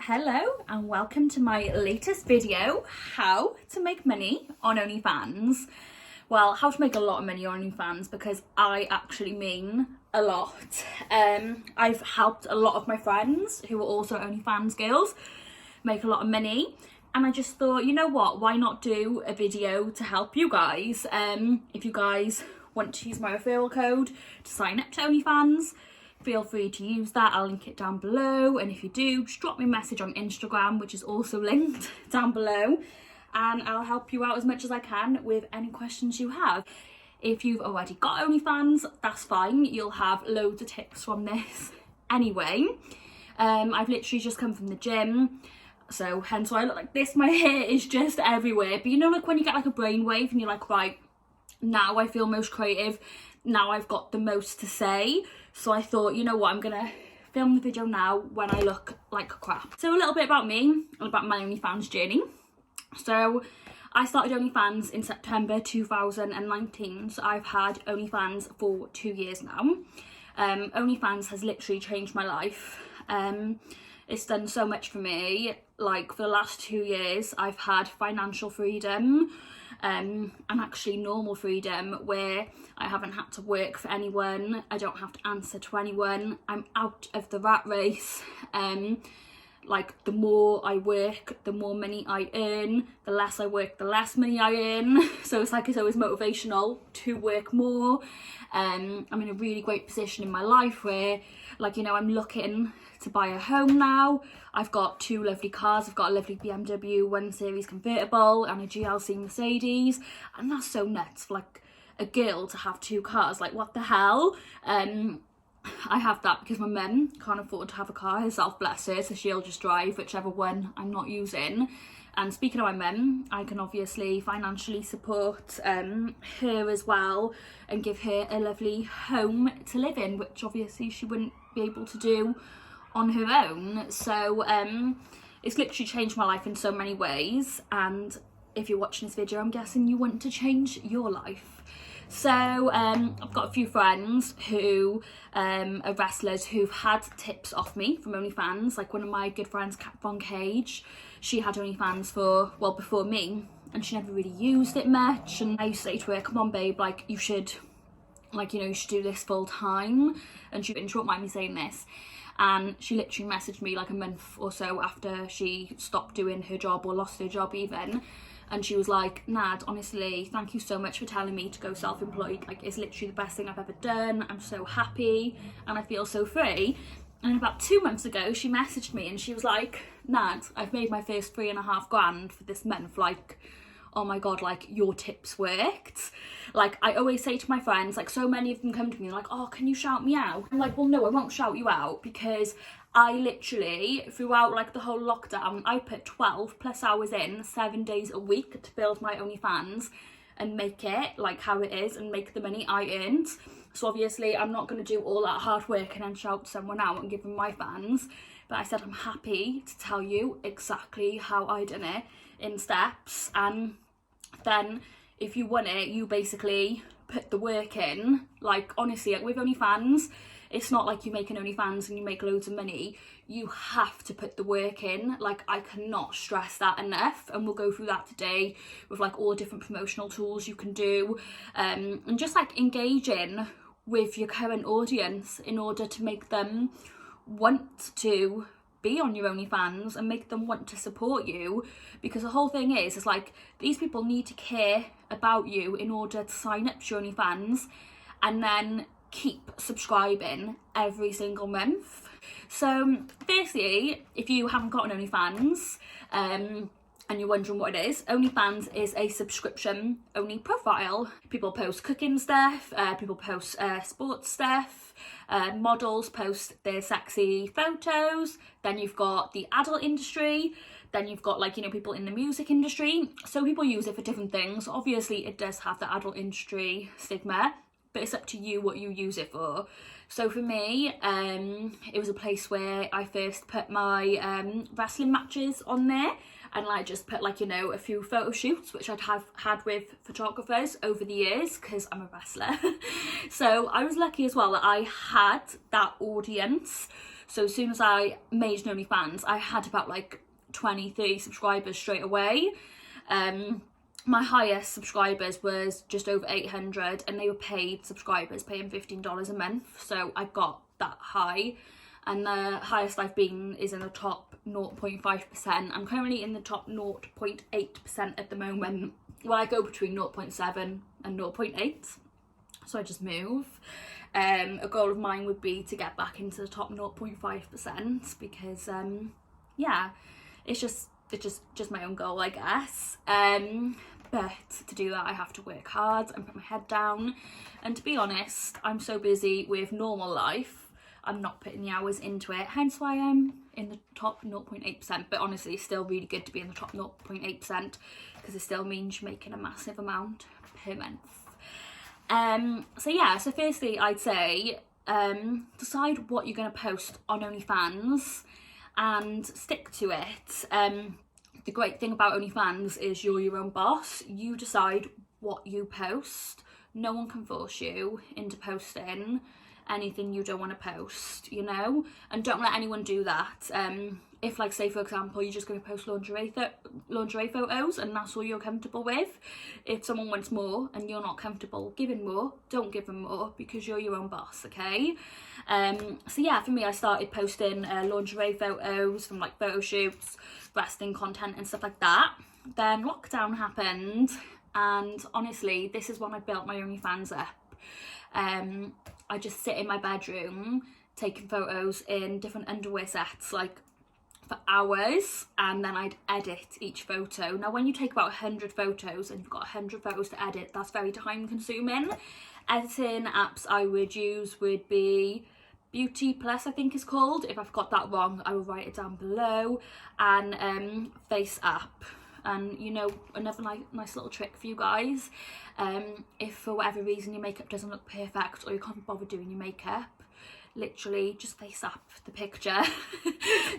Hello and welcome to my latest video, how to make money on OnlyFans. Well, how to make a lot of money on OnlyFans, because I actually mean a lot. I've helped a lot of my friends who are also OnlyFans girls make a lot of money, and I just thought, you know what, why not do a video to help you guys? If you guys want to use my referral code to sign up to OnlyFans, feel free to use that. I'll link it down below, and if you do, just drop me a message on Instagram, which is also linked down below, and I'll help you out as much as I can with any questions you have. If you've already got OnlyFans, that's fine, you'll have loads of tips from this anyway. I've literally just come from the gym, so hence why I look like this. My hair is just everywhere, but you know, like when you get like a brainwave and you're like, right, now I feel most creative, now I've got the most to say. So I thought, you know what, I'm gonna film the video now when I look like crap. So a little bit about me and about my OnlyFans journey. So I started OnlyFans in September 2019, so I've had OnlyFans for 2 years now. OnlyFans has literally changed my life. It's done so much for me. Like for the last 2 years, I've had financial freedom, and actually normal freedom, where I haven't had to work for anyone, I don't have to answer to anyone, I'm out of the rat race. Like the more I work, the more money I earn, the less I work, the less money I earn. So it's like, it's always motivational to work more. I'm in a really great position in my life where, like, you know, I'm looking to buy a home now. I've got 2 lovely cars. I've got a lovely BMW 1 Series convertible and a GLC Mercedes, and that's so nuts for like a girl to have 2 cars. Like, what the hell? I have that because my mum can't afford to have a car herself, bless her, so she'll just drive whichever one I'm not using. And speaking of my mum, I can obviously financially support her as well and give her a lovely home to live in, which obviously she wouldn't be able to do on her own. So it's literally changed my life in so many ways, and if you're watching this video, I'm guessing you want to change your life. So I've got a few friends who are wrestlers who've had tips off me from OnlyFans. Like one of my good friends, Kat Von Cage, she had OnlyFans for, well, before me, and she never really used it much. And I used to say to her, come on babe, like you should, like, you know, you should do this full time. And she wouldn't mind me saying this. And she literally messaged me like a month or so after she stopped doing her job, or lost her job even. And she was like, Nad, honestly, thank you so much for telling me to go self-employed. Like, it's literally the best thing I've ever done. I'm so happy and I feel so free. And about 2 months ago, she messaged me and she was like, Nad, I've made my first 3.5 grand for this month. Like, oh my God, like your tips worked. Like I always say to my friends, like so many of them come to me like, oh, can you shout me out? I'm like, well, no, I won't shout you out, because I literally, throughout like the whole lockdown, I put 12+ hours in 7 days a week to build my OnlyFans and make it like how it is and make the money I earned. So obviously I'm not going to do all that hard work and then shout someone out and give them my fans. But I said I'm happy to tell you exactly how I done it in steps, and then if you want it, you basically put the work in. Like honestly, like with OnlyFans, it's not like you make an OnlyFans and you make loads of money. You have to put the work in. Like I cannot stress that enough, and we'll go through that today with like all the different promotional tools you can do, and just like engaging with your current audience in order to make them want to be on your OnlyFans and make them want to support you. Because the whole thing is like these people need to care about you in order to sign up to your OnlyFans and then keep subscribing every single month. So firstly, if you haven't got an OnlyFans and you're wondering what it is, OnlyFans is a subscription only profile. People post cooking stuff, people post sports stuff, models post their sexy photos, then you've got the adult industry, then you've got like, you know, people in the music industry. So people use it for different things. Obviously it does have the adult industry stigma, but it's up to you what you use it for. So for me, it was a place where I first put my wrestling matches on there, and I just put like, you know, a few photo shoots which I'd have had with photographers over the years because I'm a wrestler. So I was lucky as well that I had that audience. So as soon as I made an OnlyFans, I had about like 20-30 subscribers straight away. My highest subscribers was just over 800, and they were paid subscribers, paying $15 a month, so I got that high. And the highest I've been is in the top 0.5%. I'm currently in the top 0.8% at the moment. Well, I go between 0.7 and 0.8, so I just move. A goal of mine would be to get back into the top 0.5%, because yeah, it's just my own goal, I guess. But to do that, I have to work hard and put my head down. And to be honest, I'm so busy with normal life, I'm not putting the hours into it, hence why I'm in the top 0.8%. But honestly, it's still really good to be in the top 0.8%, because it still means you're making a massive amount per month. So yeah, so firstly, I'd say decide what you're going to post on OnlyFans and stick to it. The great thing about OnlyFans is you're your own boss. You decide what you post. No one can force you into posting anything you don't want to post, you know, and don't let anyone do that. If, like, say for example, you're just going to post lingerie photos and that's all you're comfortable with, if someone wants more and you're not comfortable giving more, don't give them more, because you're your own boss, okay? So yeah, for me, I started posting lingerie photos from like photo shoots, wrestling content and stuff like that. Then lockdown happened, and honestly, this is when I built my OnlyFans up. I just sit in my bedroom taking photos in different underwear sets, like, for hours, and then I'd edit each photo. Now, when you take about 100 photos and you've got 100 photos to edit, that's very time consuming. Editing apps I would use would be Beauty Plus, I think it's called. If I've got that wrong, I will write it down below. And Face app. And, you know, another nice little trick for you guys, if for whatever reason your makeup doesn't look perfect or you can't bother doing your makeup, literally just face up the picture.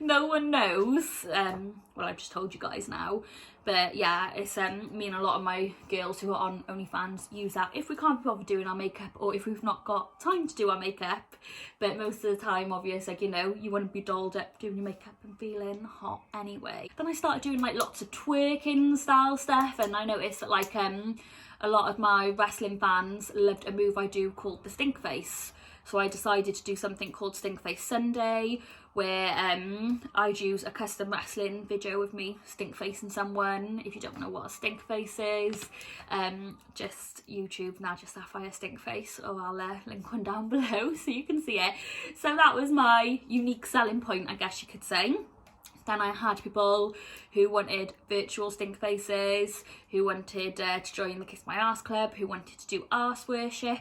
No one knows. Well, I've just told you guys now. But yeah, it's me and a lot of my girls who are on OnlyFans use that if we can't bother doing our makeup, or if we've not got time to do our makeup. But most of the time, obviously, like, you know, you want to be dolled up doing your makeup and feeling hot anyway. Then I started doing like lots of twerking style stuff, and I noticed that like a lot of my wrestling fans loved a move I do called the stink face. So I decided to do something called Stink Face Sunday, where I'd use a custom wrestling video of me stink facing someone. If you don't know what a stink face is, just YouTube Nadia Sapphire stink face, or I'll link one down below so you can see it. So that was my unique selling point, I guess you could say. Then I had people who wanted virtual stink faces, who wanted to join the Kiss My Arse Club, who wanted to do arse worship,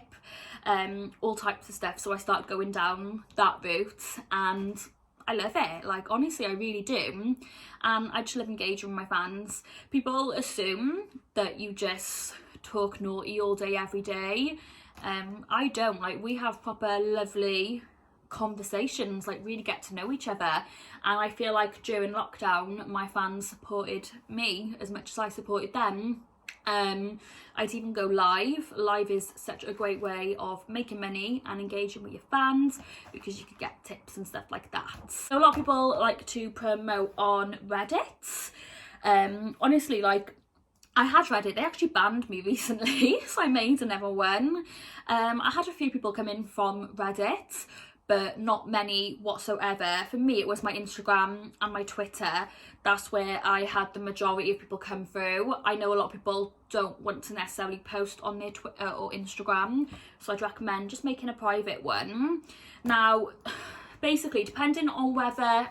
all types of stuff. So I started going down that route, and I love it. Like, honestly, I really do. And I just love engaging with my fans. People assume that you just talk naughty all day, every day. I don't. Like, we have proper lovely conversations, like really get to know each other. And I feel like during lockdown, my fans supported me as much as I supported them. I'd even go live. Live is such a great way of making money and engaging with your fans, because you could get tips and stuff like that. So a lot of people like to promote on Reddit. Honestly, like, I had Reddit, they actually banned me recently, so I made another one. I had a few people come in from Reddit, but not many whatsoever. For me, it was my Instagram and my Twitter. That's where I had the majority of people come through. I know a lot of people don't want to necessarily post on their Twitter or Instagram, so I'd recommend just making a private one. Now, basically, depending on whether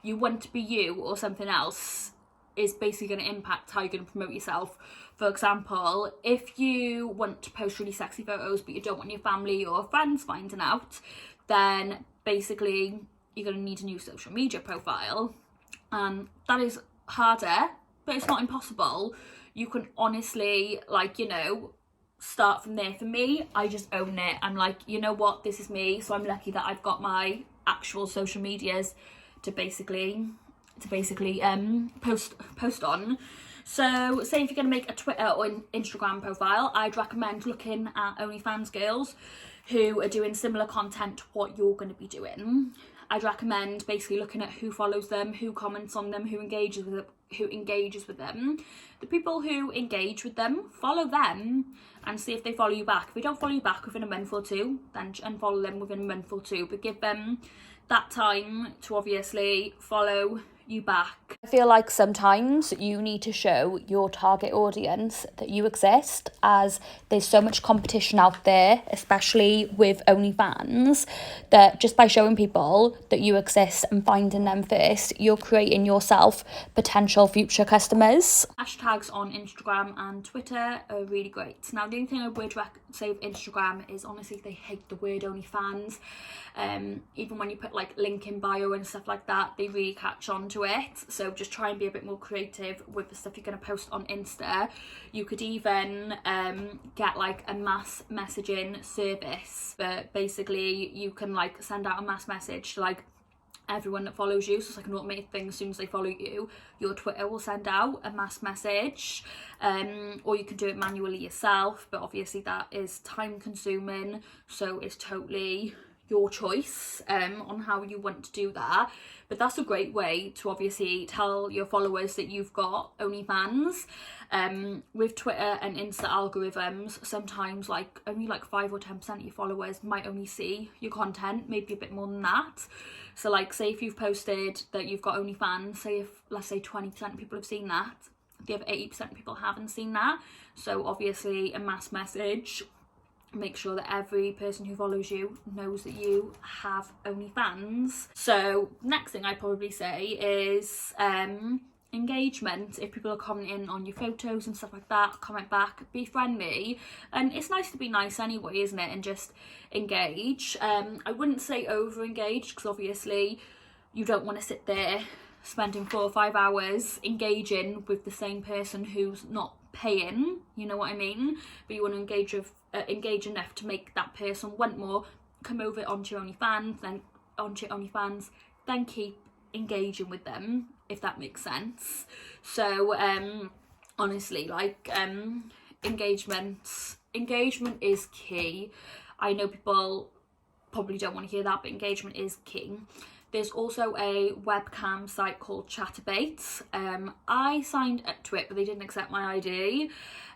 you want to be you or something else, is basically going to impact how you're going to promote yourself. For example, if you want to post really sexy photos but you don't want your family or friends finding out, then basically you're going to need a new social media profile. That is harder, but it's not impossible. You can honestly, like, you know, start from there. For me, I just own it. I'm like, you know what, this is me. So I'm lucky that I've got my actual social medias to basically post on. So say if you're going to make a Twitter or an Instagram profile, I'd recommend looking at OnlyFans girls who are doing similar content to what you're going to be doing. I'd recommend basically looking at who follows them, who comments on them, who engages with them. The people who engage with them, follow them and see if they follow you back. If they don't follow you back within a month or two, then unfollow them within a month or two, but give them that time to obviously follow you back. I feel like sometimes you need to show your target audience that you exist, as there's so much competition out there, especially with OnlyFans, that just by showing people that you exist and finding them first, you're creating yourself potential future customers. Hashtags on Instagram and Twitter are really great. Now, the only thing I would say with Instagram is honestly they hate the word OnlyFans. Even when you put like link in bio and stuff like that, they really catch on to it. So just try and be a bit more creative with the stuff you're going to post on Insta. You could even get like a mass messaging service, but basically you can like send out a mass message to like everyone that follows you, so it's like an automated thing. As soon as they follow you, your Twitter will send out a mass message, or you can do it manually yourself, but obviously that is time consuming, so it's totally your choice on how you want to do that. But that's a great way to obviously tell your followers that you've got OnlyFans. With Twitter and Insta algorithms, sometimes like only like 5 or 10% of your followers might only see your content, maybe a bit more than that. So like say if you've posted that you've got OnlyFans, say if let's say 20% of people have seen that, the other 80% of people haven't seen that. So obviously a mass message, make sure that every person who follows you knows that you have OnlyFans. So next thing I'd probably say is engagement. If people are commenting on your photos and stuff like that, comment back, be friendly. And it's nice to be nice anyway, isn't it? And just engage. I wouldn't say over engage, because obviously you don't want to sit there spending 4 or 5 hours engaging with the same person who's not paying, you know what I mean? But you want to engage enough to make that person want more, come over onto your OnlyFans, then keep engaging with them, if that makes sense. So honestly, like engagement is key. I know people probably don't want to hear that, but engagement is key. There's also a webcam site called Chatterbait. I signed up to it, but they didn't accept my ID.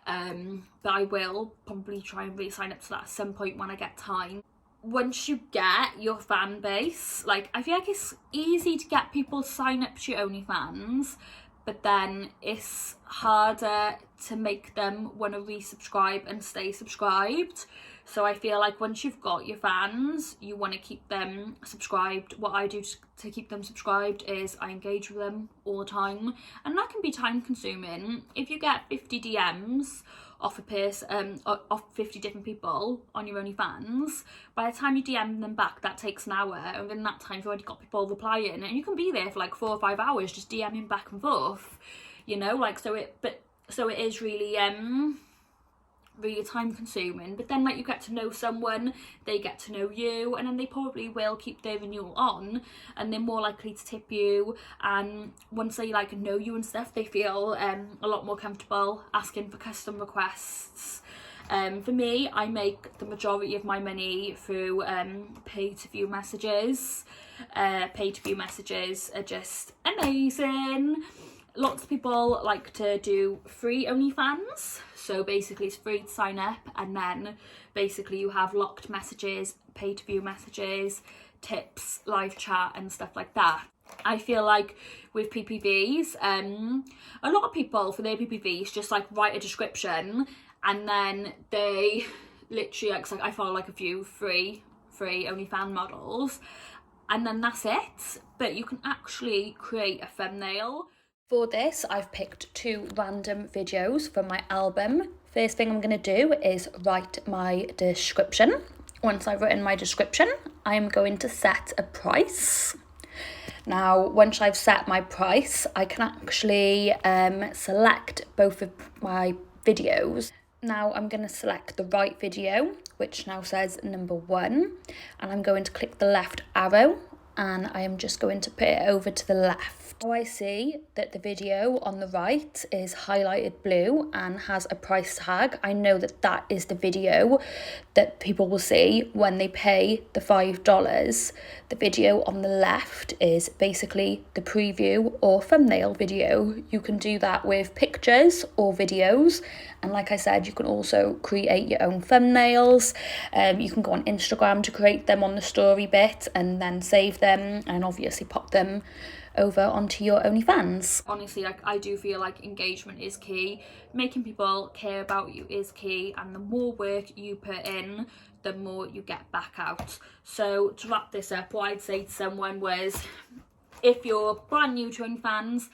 But I will probably try and re-sign up to that at some point when I get time. Once you get your fan base, like I feel like it's easy to get people to sign up to your OnlyFans, but then it's harder to make them want to resubscribe and stay subscribed. So I feel like once you've got your fans, you want to keep them subscribed. What I do to keep them subscribed is I engage with them all the time, and that can be time consuming. If you get 50 DMs off a person, off 50 different people on your OnlyFans, by the time you DM them back, that takes an hour, and within that time you've already got people replying, and you can be there for like 4 or 5 hours just DMing back and forth, you know, like so it is really really time consuming. But then like you get to know someone, they get to know you, and then they probably will keep their renewal on, and they're more likely to tip you, and once they like know you and stuff, they feel a lot more comfortable asking for custom requests. For me, I make the majority of my money through pay to view messages. Pay to view messages are just amazing. Lots of people like to do free OnlyFans. So basically it's free to sign up, and then basically you have locked messages, pay to view messages, tips, live chat and stuff like that. I feel like with PPVs, a lot of people for their PPVs just like write a description, and then they literally like I follow like a few free OnlyFans models, and then that's it. But you can actually create a thumbnail. For this, I've picked 2 random videos from my album. First thing I'm going to do is write my description. Once I've written my description, I'm going to set a price. Now, once I've set my price, I can actually select both of my videos. Now I'm going to select the right video, which now says number 1, and I'm going to click the left arrow, and I am just going to put it over to the left. Now I see that the video on the right is highlighted blue and has a price tag. I know that that is the video that people will see when they pay the $5. The video on the left is basically the preview or thumbnail video. You can do that with pictures or videos, and like I said, you can also create your own thumbnails. You can go on Instagram to create them on the story bit and then save them and obviously pop them over onto your OnlyFans. Honestly, I do feel like engagement is key. Making people care about you is key, and the more work you put in, the more you get back out. So to wrap this up, what I'd say to someone was, if you're brand new to OnlyFans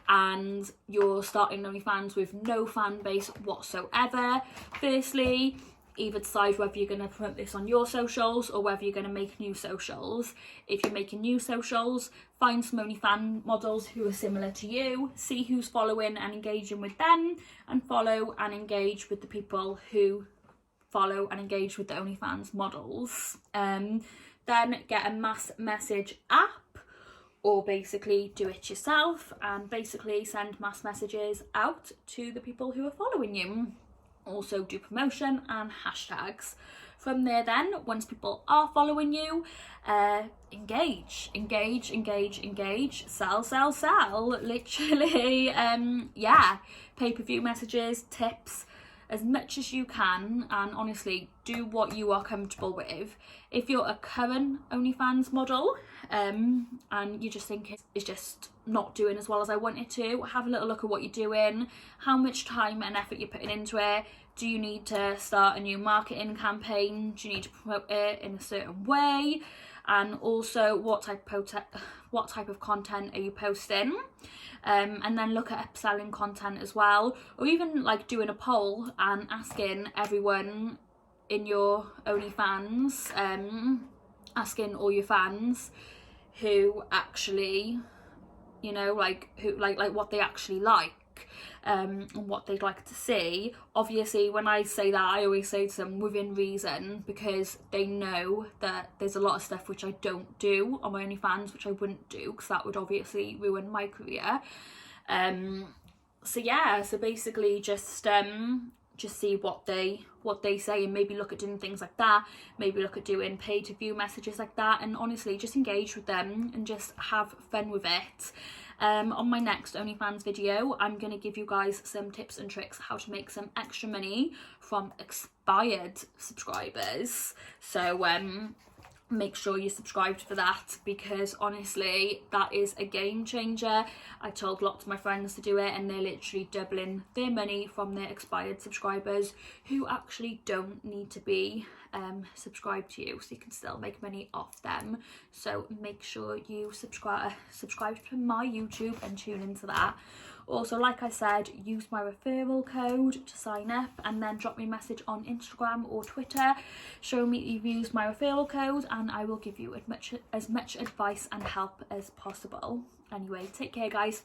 and you're starting OnlyFans with no fan base whatsoever, firstly, either decide whether you're going to promote this on your socials or whether you're going to make new socials. If you're making new socials, find some OnlyFans models who are similar to you, see who's following and engaging with them, and follow and engage with the people who follow and engage with the OnlyFans models. Then get a mass message app, or basically do it yourself and basically send mass messages out to the people who are following you. Also do promotion and hashtags. From there then, once people are following you, engage, sell, literally, pay-per-view messages, tips, as much as you can, and honestly, do what you are comfortable with. If you're a current OnlyFans model, and you just think it's just not doing as well as I want it to, have a little look at what you're doing, how much time and effort you're putting into it. Do you need to start a new marketing campaign? Do you need to promote it in a certain way? And also, what type of content are you posting? And then look at upselling content as well, or even like doing a poll and asking everyone in your OnlyFans, asking all your fans who actually, you know, like what they actually like. And what they'd like to see. Obviously, when I say that, I always say to them within reason, because they know that there's a lot of stuff which I don't do on my OnlyFans, which I wouldn't do because that would obviously ruin my career. So basically just see what they say, and maybe look at doing things like that, maybe look at doing pay-to-view messages like that, and honestly just engage with them and just have fun with it. On my next OnlyFans video, I'm going to give you guys some tips and tricks how to make some extra money from expired subscribers. So make sure you're subscribed for that, because honestly that is a game changer. I told lots of my friends to do it, and they're literally doubling their money from their expired subscribers who actually don't need to be subscribed to you, so you can still make money off them. So make sure you subscribe to my YouTube and tune into that. Also, like I said, use my referral code to sign up, and then drop me a message on Instagram or Twitter. Show me you've used my referral code, and I will give you as much advice and help as possible. Anyway, take care, guys.